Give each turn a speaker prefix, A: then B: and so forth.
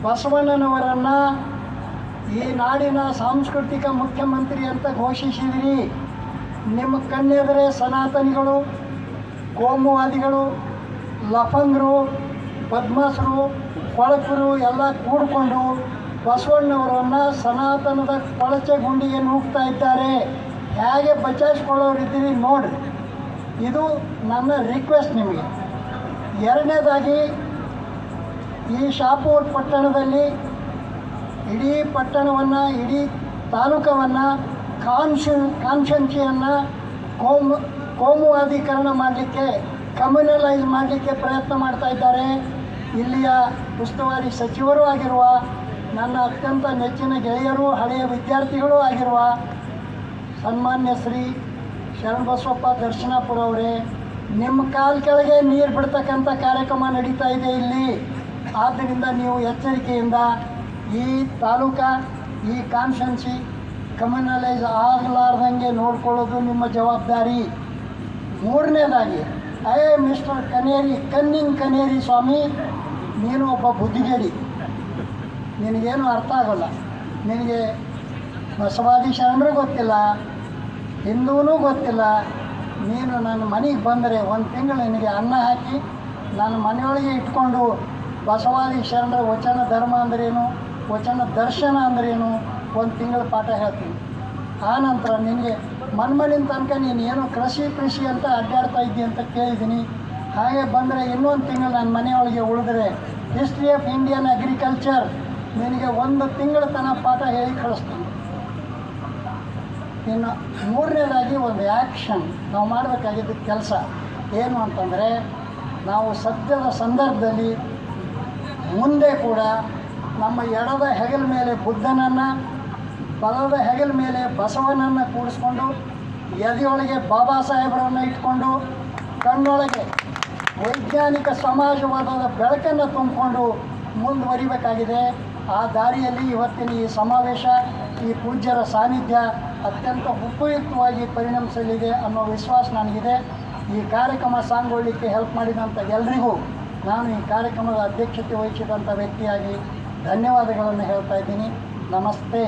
A: ಬಸವಣ್ಣನವರನ್ನು ಈ ನಾಡಿನ ಸಾಂಸ್ಕೃತಿಕ ಮುಖ್ಯಮಂತ್ರಿ ಅಂತ ಘೋಷಿಸಿದಿರಿ. ನಿಮ್ಮ ಕಣ್ಣೆದರೆ ಸನಾತನಿಗಳು, ಕೋಮುವಾದಿಗಳು, ಲಫಂಗರು, ಬದ್ಮಾಸರು, ಕೊಳಕರು ಎಲ್ಲ ಕೂಡಿಕೊಂಡು ಬಸವಣ್ಣವರನ್ನು ಸನಾತನದ ಕೊಳಚೆ ಗುಂಡಿಗೆ ನೂಗ್ತಾ ಇದ್ದಾರೆ. ಹೇಗೆ ಬಚಾಯಿಸ್ಕೊಳ್ಳೋರಿದ್ದೀರಿ ನೋಡಿರಿ. ಇದು ನನ್ನ ರಿಕ್ವೆಸ್ಟ್ ನಿಮಗೆ. ಎರಡನೇದಾಗಿ, ಈ ಶಾಪೂರ್ ಪಟ್ಟಣದಲ್ಲಿ ಇಡೀ ಪಟ್ಟಣವನ್ನು, ಇಡೀ ತಾಲೂಕವನ್ನು ಕಾನ್ಶನ್ಸಿಯನ್ನು ಕೋಮುವಾದೀಕರಣ ಮಾಡಲಿಕ್ಕೆ, ಕಮ್ಯುನಲೈಸ್ ಮಾಡಲಿಕ್ಕೆ ಪ್ರಯತ್ನ ಮಾಡ್ತಾ ಇದ್ದಾರೆ. ಇಲ್ಲಿಯ ಉಸ್ತುವಾರಿ ಸಚಿವರು ಆಗಿರುವ, ನನ್ನ ಅತ್ಯಂತ ನೆಚ್ಚಿನ ಗೆಳೆಯರು, ಹಳೆಯ ವಿದ್ಯಾರ್ಥಿಗಳು ಆಗಿರುವ ಸನ್ಮಾನ್ಯ ಶ್ರೀ ಶರಣಬಸವಪ್ಪ ದರ್ಶನಾಪುರ ಅವರೇ, ನಿಮ್ಮ ಕಾಲು ಕೆಳಗೆ ನೀರು ಬಿಡ್ತಕ್ಕಂಥ ಕಾರ್ಯಕ್ರಮ ನಡೀತಾ ಇದೆ ಇಲ್ಲಿ. ಆದ್ದರಿಂದ ನೀವು ಎಚ್ಚರಿಕೆಯಿಂದ ಈ ತಾಲೂಕಾ, ಈ ಕಾನ್ಸ್ಟೆನ್ಸಿ ಕಮ್ಯುನಲೈಸ್ ಆಗಲಾರ್ದಂಗೆ ನೋಡ್ಕೊಳ್ಳೋದು ನಿಮ್ಮ ಜವಾಬ್ದಾರಿ. ಮೂರನೇದಾಗಿ, ಮಿಸ್ಟರ್ ಕನ್ನೇರಿ ಸ್ವಾಮಿ, ನೀನು ಒಬ್ಬ ಬುದ್ಧಿಗೇಡಿ. ನಿನಗೇನು ಅರ್ಥ ಆಗೋಲ್ಲ. ನಿನಗೆ ಬಸವಾದಿ ಶರಣರು ಗೊತ್ತಿಲ್ಲ, ಹಿಂದೂನೂ ಗೊತ್ತಿಲ್ಲ. ನೀನು ನನ್ನ ಮನೆಗೆ ಬಂದರೆ ಒಂದು ತಿಂಗಳು ನಿನಗೆ ಅನ್ನ ಹಾಕಿ ನನ್ನ ಮನೆಯೊಳಗೆ ಇಟ್ಕೊಂಡು ಬಸವಾದಿ ಶರಣರ ವಚನ ಧರ್ಮ ಅಂದ್ರೇನು, ವಚನ ದರ್ಶನ ಅಂದ್ರೇನು ಒಂದು ತಿಂಗಳ ಪಾಠ ಹೇಳ್ತೀನಿ. ಆನಂತರ ನಿನಗೆ ಮನ್ಮನಿನ ತನಕ ನೀನು ಏನೋ ಕೃಷಿ ಅಂತ ಅಡ್ಡಾಡ್ತಾ ಇದ್ದಿ ಅಂತ ಕೇಳಿದ್ದೀನಿ. ಹಾಗೆ ಬಂದರೆ ಇನ್ನೊಂದು ತಿಂಗಳು ನನ್ನ ಮನೆಯೊಳಗೆ ಉಳಿದ್ರೆ ಹಿಸ್ಟ್ರಿ ಆಫ್ ಇಂಡಿಯನ್ ಅಗ್ರಿಕಲ್ಚರ್ ನಿನಗೆ ಒಂದು ತಿಂಗಳ ತನಕ ಪಾಠ ಹೇಳಿ ಕಳಿಸ್ತೀನಿ. ಇನ್ನು ಮೂರನೇದಾಗಿ, ಒಂದು ಆ್ಯಕ್ಷನ್ ನಾವು ಮಾಡಬೇಕಾಗಿದ್ದ ಕೆಲಸ ಏನು ಅಂತಂದರೆ, ನಾವು ಸದ್ಯದ ಸಂದರ್ಭದಲ್ಲಿ ಮುಂದೆ ಕೂಡ ನಮ್ಮ ಎಡದ ಹೆಗಲ ಮೇಲೆ ಬುದ್ಧನನ್ನು, ಬಲದ ಹೆಗಲ ಮೇಲೆ ಬಸವನನ್ನು ಕೂಡಿಸ್ಕೊಂಡು, ಎದೆಯೊಳಗೆ ಬಾಬಾ ಸಾಹೇಬರನ್ನು ಇಟ್ಕೊಂಡು, ಕಣ್ಣೊಳಗೆ ವೈಜ್ಞಾನಿಕ ಸಮಾಜವಾದದ ಬೆಳಕನ್ನು ತುಂಬಿಕೊಂಡು ಮುಂದುವರಿಬೇಕಾಗಿದೆ. ಆ ದಾರಿಯಲ್ಲಿ ಇವತ್ತಿನ ಈ ಸಮಾವೇಶ, ಈ ಪೂಜ್ಯರ ಸಾನ್ನಿಧ್ಯ ಅತ್ಯಂತ ಉಪಯುಕ್ತವಾಗಿ ಪರಿಣಮಿಸಲಿದೆ ಅನ್ನೋ ವಿಶ್ವಾಸ ನನಗಿದೆ. ಈ ಕಾರ್ಯಕ್ರಮ ಸಾಂಗೊಳ್ಳಿಕ್ಕೆ ಹೆಲ್ಪ್ ಮಾಡಿದಂಥ ಎಲ್ರಿಗೂ ನಾನು ಈ ಕಾರ್ಯಕ್ರಮದ ಅಧ್ಯಕ್ಷತೆ ವಹಿಸಿದಂಥ ವ್ಯಕ್ತಿಯಾಗಿ ಧನ್ಯವಾದಗಳನ್ನು ಹೇಳ್ತಾ ಇದ್ದೀನಿ. ನಮಸ್ತೆ.